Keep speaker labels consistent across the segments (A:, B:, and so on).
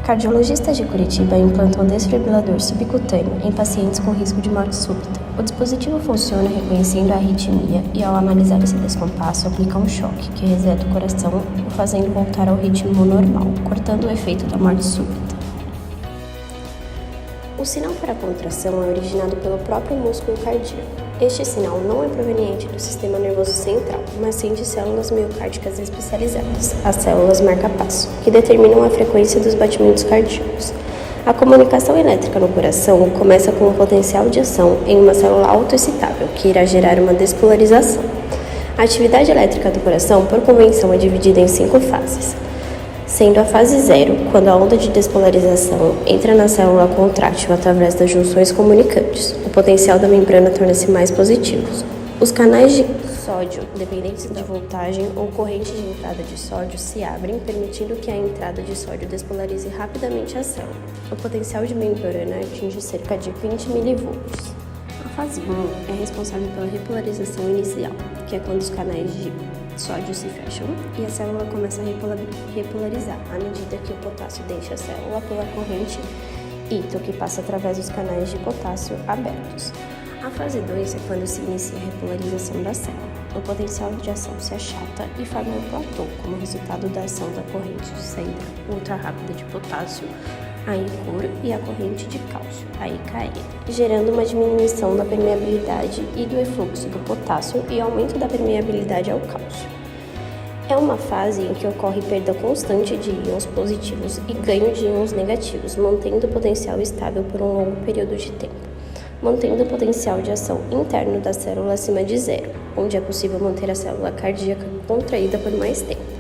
A: Cardiologistas de Curitiba implantam desfibrilador subcutâneo em pacientes com risco de morte súbita. O dispositivo funciona reconhecendo a arritmia e, ao analisar esse descompasso, aplica um choque que reseta o coração, o fazendo voltar ao ritmo normal, cortando o efeito da morte súbita. O sinal para a contração é originado pelo próprio músculo cardíaco. Este sinal não é proveniente do sistema nervoso central, mas sim de células miocárdicas especializadas, as células marca-passo, que determinam a frequência dos batimentos cardíacos. A comunicação elétrica no coração começa com um potencial de ação em uma célula autoexcitável, que irá gerar uma despolarização. A atividade elétrica do coração, por convenção, é dividida em 5 fases, sendo a fase 0, quando a onda de despolarização entra na célula contrátil através das junções comunicantes. O potencial da membrana torna-se mais positivo. Os canais de sódio, dependentes de voltagem ou corrente de entrada de sódio, se abrem, permitindo que a entrada de sódio despolarize rapidamente a célula. O potencial de membrana atinge cerca de 20 mV. A fase 1 é responsável pela repolarização inicial, que é quando os canais de sódio se fecham e a célula começa a repolarizar à medida que o potássio deixa a célula pela corrente ítalo que passa através dos canais de potássio abertos. A fase 2 é quando se inicia a repolarização da célula. O potencial de ação se achata e forma um platô como resultado da ação da corrente de saída ultra rápida de potássio, a ICUR, e a corrente de cálcio, a IKE, gerando uma diminuição da permeabilidade e do efluxo do potássio e aumento da permeabilidade ao cálcio. É uma fase em que ocorre perda constante de íons positivos e ganho de íons negativos, mantendo o potencial estável por um longo período de tempo, mantendo o potencial de ação interno da célula acima de 0, onde é possível manter a célula cardíaca contraída por mais tempo.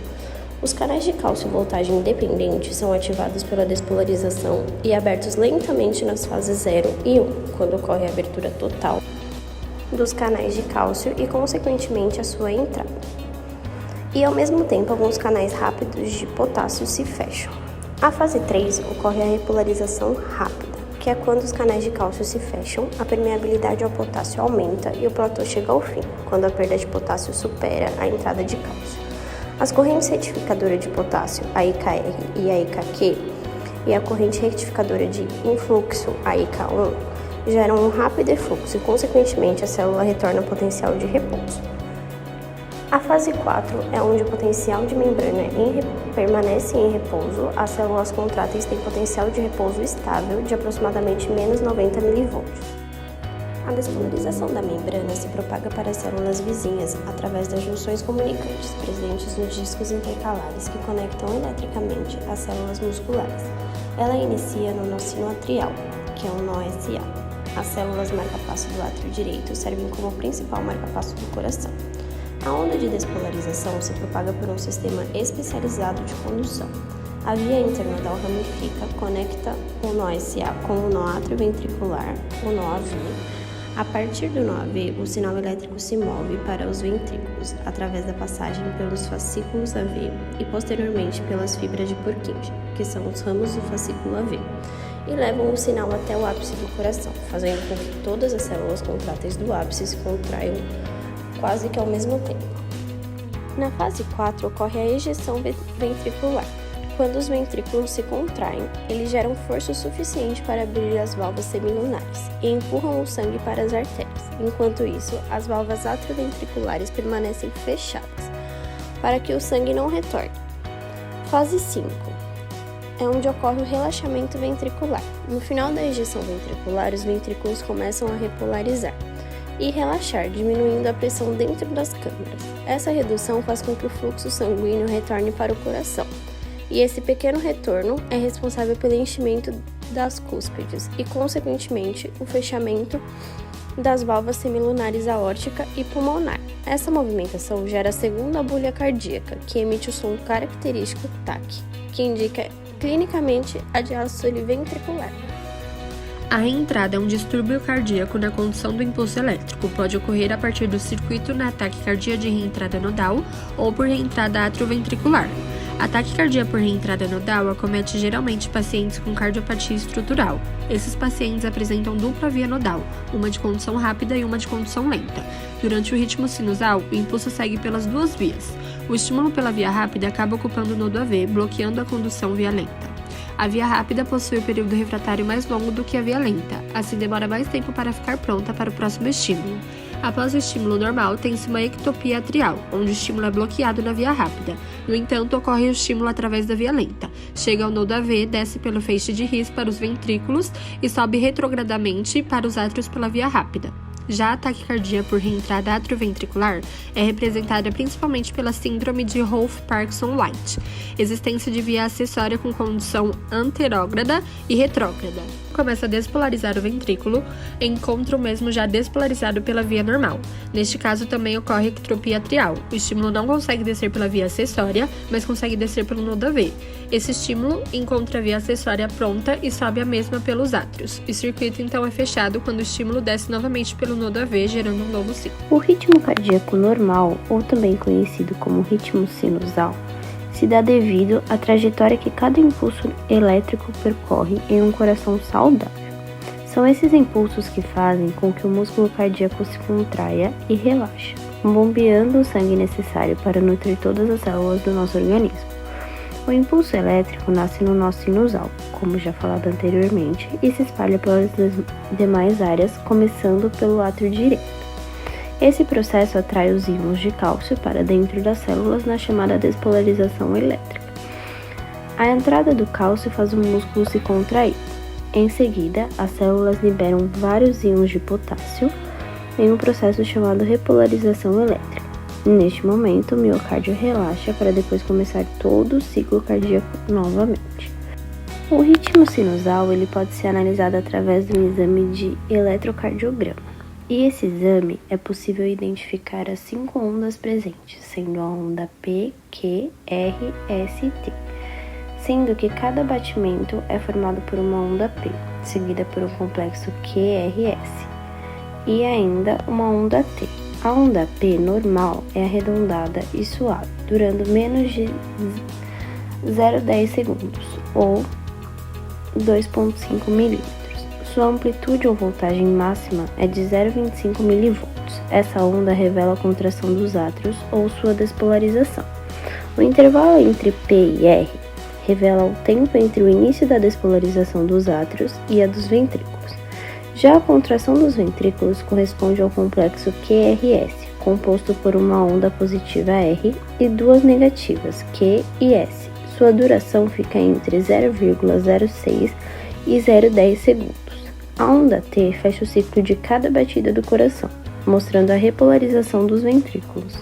A: Os canais de cálcio voltagem dependente são ativados pela despolarização e abertos lentamente nas fases 0 e 1, quando ocorre a abertura total dos canais de cálcio e, consequentemente, a sua entrada. E, ao mesmo tempo, alguns canais rápidos de potássio se fecham. A fase 3 ocorre a repolarização rápida, que é quando os canais de cálcio se fecham, a permeabilidade ao potássio aumenta e o platô chega ao fim, quando a perda de potássio supera a entrada de cálcio. As correntes retificadoras de potássio, a IKR e a IKQ, e a corrente retificadora de influxo, a IK1, geram um rápido efluxo e, consequentemente, a célula retorna ao potencial de repouso. A fase 4 é onde o potencial de membrana permanece em repouso, as células contráteis têm potencial de repouso estável de aproximadamente menos 90 mV. A despolarização da membrana se propaga para as células vizinhas através das junções comunicantes presentes nos discos intercalares que conectam eletricamente as células musculares. Ela inicia no nó sinoatrial, que é um nó SA. As células marca-passo do átrio direito servem como principal marca-passo do coração. A onda de despolarização se propaga por um sistema especializado de condução. A via internodal ramifica, conecta o nó SA com o nó atrioventricular, o nó AV. A partir do nó AV, o sinal elétrico se move para os ventrículos, através da passagem pelos fascículos AV e posteriormente pelas fibras de Purkinje, que são os ramos do fascículo AV, e levam o sinal até o ápice do coração, fazendo com que todas as células contráteis do ápice se contraiam quase que ao mesmo tempo. Na fase 4 ocorre a ejeção ventricular. Quando os ventrículos se contraem, eles geram força suficiente para abrir as válvulas semilunares e empurram o sangue para as artérias. Enquanto isso, as válvulas atrioventriculares permanecem fechadas, para que o sangue não retorne. Fase 5 é onde ocorre o relaxamento ventricular. No final da ejeção ventricular, os ventrículos começam a repolarizar e relaxar, diminuindo a pressão dentro das câmaras. Essa redução faz com que o fluxo sanguíneo retorne para o coração. E esse pequeno retorno é responsável pelo enchimento das cúspides e, consequentemente, o fechamento das válvulas semilunares aórtica e pulmonar. Essa movimentação gera a segunda bolha cardíaca, que emite o som característico TAC, que indica clinicamente a diástole ventricular.
B: A reentrada é um distúrbio cardíaco na condução do impulso elétrico. Pode ocorrer a partir do circuito na taquicardia de reentrada nodal ou por reentrada atrioventricular. A taquicardia por reentrada nodal acomete geralmente pacientes com cardiopatia estrutural. Esses pacientes apresentam dupla via nodal, uma de condução rápida e uma de condução lenta. Durante o ritmo sinusal, o impulso segue pelas duas vias. O estímulo pela via rápida acaba ocupando o nodo AV, bloqueando a condução via lenta. A via rápida possui o período refratário mais longo do que a via lenta, assim demora mais tempo para ficar pronta para o próximo estímulo. Após o estímulo normal, tem-se uma ectopia atrial, onde o estímulo é bloqueado na via rápida. No entanto, ocorre o estímulo através da via lenta. Chega ao nodo AV, desce pelo feixe de His para os ventrículos e sobe retrogradamente para os átrios pela via rápida. Já a taquicardia por reentrada atrioventricular é representada principalmente pela síndrome de Wolff-Parkinson-White, existência de via acessória com condução anterógrada e retrógrada. Começa a despolarizar o ventrículo, encontra o mesmo já despolarizado pela via normal. Neste caso também ocorre ectopia atrial. O estímulo não consegue descer pela via acessória, mas consegue descer pelo nodo AV. Esse estímulo encontra a via acessória pronta e sobe a mesma pelos átrios. O circuito então é fechado quando o estímulo desce novamente pelo nodo AV, gerando um novo ciclo.
C: O ritmo cardíaco normal, ou também conhecido como ritmo sinusal, se dá devido à trajetória que cada impulso elétrico percorre em um coração saudável. São esses impulsos que fazem com que o músculo cardíaco se contraia e relaxe, bombeando o sangue necessário para nutrir todas as células do nosso organismo. O impulso elétrico nasce no nó sinusal, como já falado anteriormente, e se espalha pelas demais áreas, começando pelo átrio direito. Esse processo atrai os íons de cálcio para dentro das células na chamada despolarização elétrica. A entrada do cálcio faz o músculo se contrair. Em seguida, as células liberam vários íons de potássio em um processo chamado repolarização elétrica. Neste momento, o miocárdio relaxa para depois começar todo o ciclo cardíaco novamente. O ritmo sinusal ele pode ser analisado através de um exame de eletrocardiograma. E esse exame é possível identificar as 5 ondas presentes, sendo a onda P, Q, R, S e T, sendo que cada batimento é formado por uma onda P, seguida por um complexo QRS, e ainda uma onda T. A onda P normal é arredondada e suave, durando menos de 0,10 segundos, ou 2,5 milímetros. Sua amplitude ou voltagem máxima é de 0,25 mV. Essa onda revela a contração dos átrios ou sua despolarização. O intervalo entre P e R revela o tempo entre o início da despolarização dos átrios e a dos ventrículos. Já a contração dos ventrículos corresponde ao complexo QRS, composto por uma onda positiva R e 2 negativas, Q e S. Sua duração fica entre 0,06 e 0,10 segundos. A onda T fecha o ciclo de cada batida do coração, mostrando a repolarização dos ventrículos.